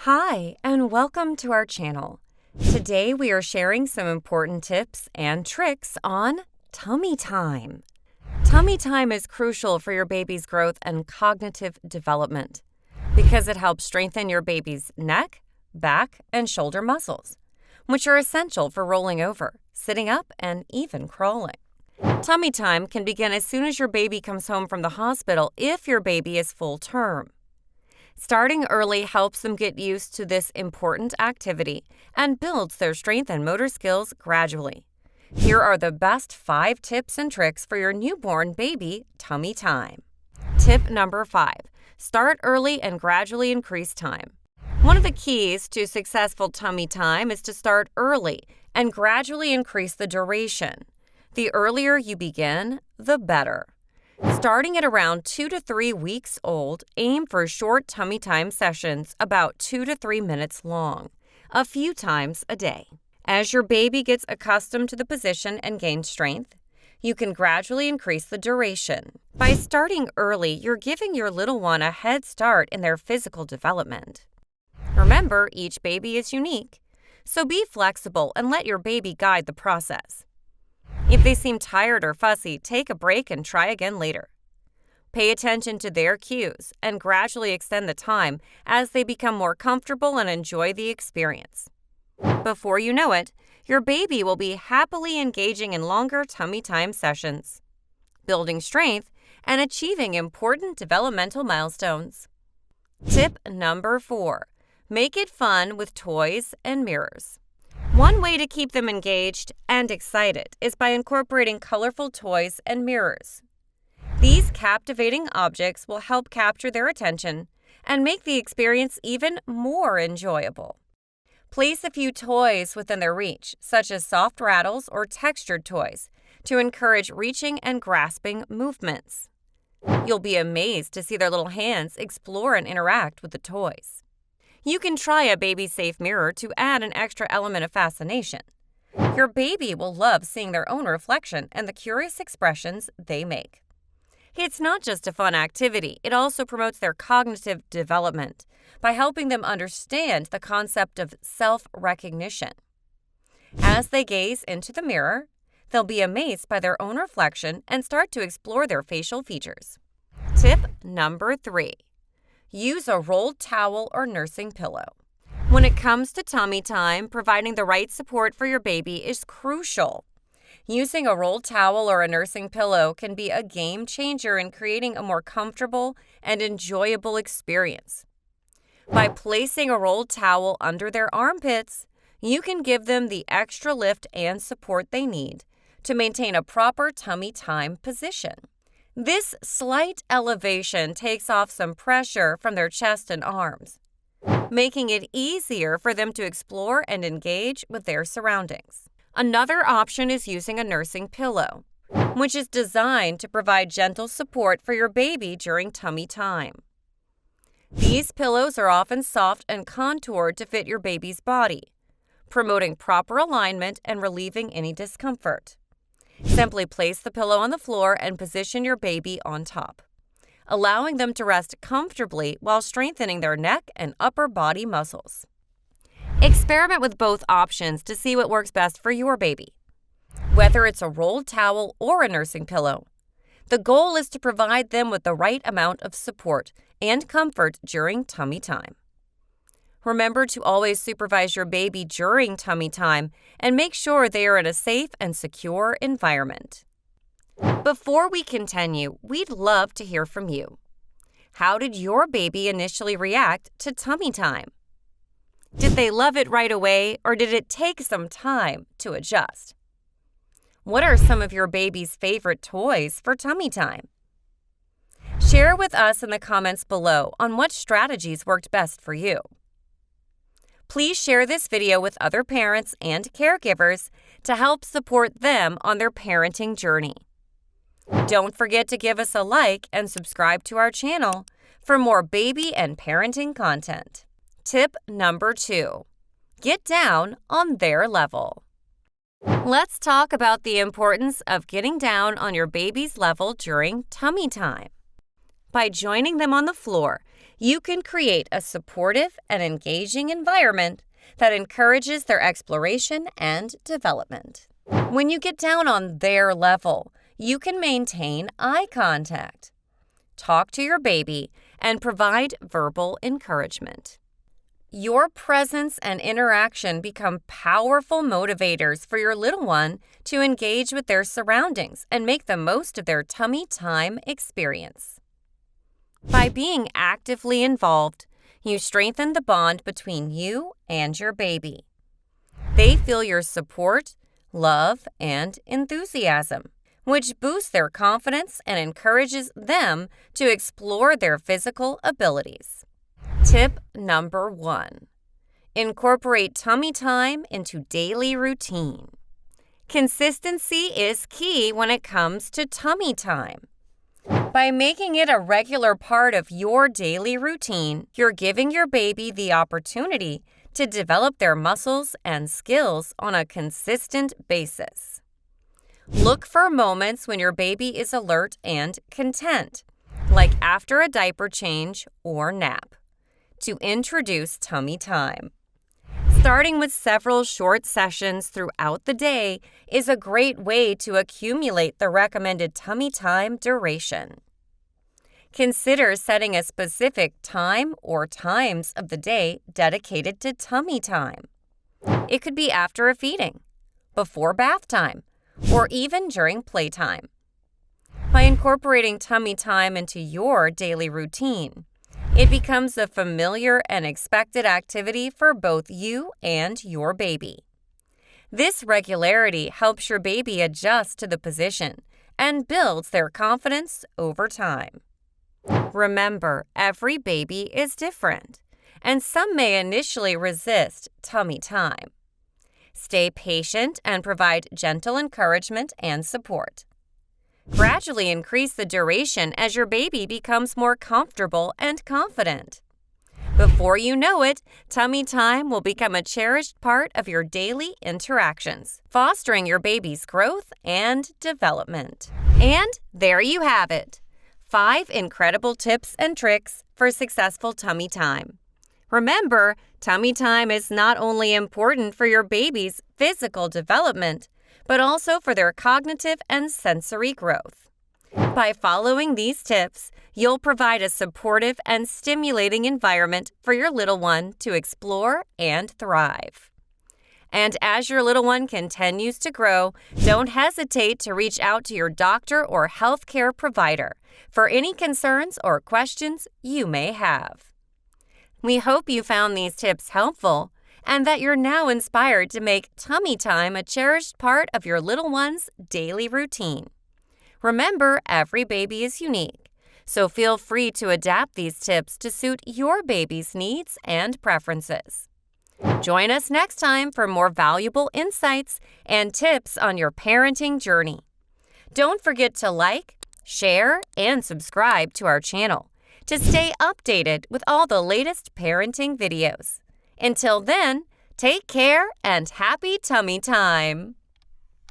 Hi, and welcome to our channel. Today we are sharing some important tips and tricks on tummy time. Tummy time is crucial for your baby's growth and cognitive development because it helps strengthen your baby's neck, back, and shoulder muscles, which are essential for rolling over, sitting up, and even crawling. Tummy time can begin as soon as your baby comes home from the hospital if your baby is full term. Starting early helps them get used to this important activity and builds their strength and motor skills gradually. Here are the best 5 tips and tricks for your newborn baby tummy time. Tip number 5. Start early and gradually increase time. One of the keys to successful tummy time is to start early and gradually increase the duration. The earlier you begin, the better. Starting at around 2 to 3 weeks old, aim for short tummy time sessions about 2 to 3 minutes long, a few times a day. As your baby gets accustomed to the position and gains strength, you can gradually increase the duration. By starting early, you're giving your little one a head start in their physical development. Remember, each baby is unique, so be flexible and let your baby guide the process. If they seem tired or fussy, take a break and try again later. Pay attention to their cues and gradually extend the time as they become more comfortable and enjoy the experience. Before you know it, your baby will be happily engaging in longer tummy time sessions, building strength, and achieving important developmental milestones. Tip number 4. Make it fun with toys and mirrors. One way to keep them engaged and excited is by incorporating colorful toys and mirrors. These captivating objects will help capture their attention and make the experience even more enjoyable. Place a few toys within their reach, such as soft rattles or textured toys, to encourage reaching and grasping movements. You'll be amazed to see their little hands explore and interact with the toys. You can try a baby-safe mirror to add an extra element of fascination. Your baby will love seeing their own reflection and the curious expressions they make. It's not just a fun activity, it also promotes their cognitive development by helping them understand the concept of self-recognition. As they gaze into the mirror, they'll be amazed by their own reflection and start to explore their facial features. Tip number 3. Use a rolled towel or nursing pillow. When it comes to tummy time, providing the right support for your baby is crucial. Using a rolled towel or a nursing pillow can be a game changer in creating a more comfortable and enjoyable experience. By placing a rolled towel under their armpits, you can give them the extra lift and support they need to maintain a proper tummy time position. This slight elevation takes off some pressure from their chest and arms, making it easier for them to explore and engage with their surroundings. Another option is using a nursing pillow, which is designed to provide gentle support for your baby during tummy time. These pillows are often soft and contoured to fit your baby's body, promoting proper alignment and relieving any discomfort. Simply place the pillow on the floor and position your baby on top, allowing them to rest comfortably while strengthening their neck and upper body muscles. Experiment with both options to see what works best for your baby. Whether it's a rolled towel or a nursing pillow, the goal is to provide them with the right amount of support and comfort during tummy time. Remember to always supervise your baby during tummy time and make sure they are in a safe and secure environment. Before we continue, we'd love to hear from you. How did your baby initially react to tummy time? Did they love it right away, or did it take some time to adjust? What are some of your baby's favorite toys for tummy time? Share with us in the comments below on what strategies worked best for you. Please share this video with other parents and caregivers to help support them on their parenting journey. Don't forget to give us a like and subscribe to our channel for more baby and parenting content. Tip number 2. Get down on their level. Let's talk about the importance of getting down on your baby's level during tummy time. By joining them on the floor, you can create a supportive and engaging environment that encourages their exploration and development. When you get down on their level, you can maintain eye contact, talk to your baby, and provide verbal encouragement. Your presence and interaction become powerful motivators for your little one to engage with their surroundings and make the most of their tummy time experience. By being actively involved, you strengthen the bond between you and your baby. They feel your support, love, and enthusiasm, which boosts their confidence and encourages them to explore their physical abilities. Tip number 1. Incorporate tummy time into daily routine. Consistency is key when it comes to tummy time. By making it a regular part of your daily routine, you're giving your baby the opportunity to develop their muscles and skills on a consistent basis. Look for moments when your baby is alert and content, like after a diaper change or nap, to introduce tummy time. Starting with several short sessions throughout the day is a great way to accumulate the recommended tummy time duration. Consider setting a specific time or times of the day dedicated to tummy time. It could be after a feeding, before bath time, or even during playtime. By incorporating tummy time into your daily routine, it becomes a familiar and expected activity for both you and your baby. This regularity helps your baby adjust to the position and builds their confidence over time. Remember, every baby is different, and some may initially resist tummy time. Stay patient and provide gentle encouragement and support. Gradually increase the duration as your baby becomes more comfortable and confident. Before you know it, tummy time will become a cherished part of your daily interactions, fostering your baby's growth and development. And there you have it, 5 incredible tips and tricks for successful tummy time. Remember, tummy time is not only important for your baby's physical development, but also for their cognitive and sensory growth. By following these tips, you'll provide a supportive and stimulating environment for your little one to explore and thrive. And as your little one continues to grow, don't hesitate to reach out to your doctor or healthcare provider for any concerns or questions you may have. We hope you found these tips helpful and that you're now inspired to make tummy time a cherished part of your little one's daily routine. Remember, every baby is unique, so feel free to adapt these tips to suit your baby's needs and preferences. Join us next time for more valuable insights and tips on your parenting journey. Don't forget to like, share, and subscribe to our channel to stay updated with all the latest parenting videos. Until then, take care and happy tummy time!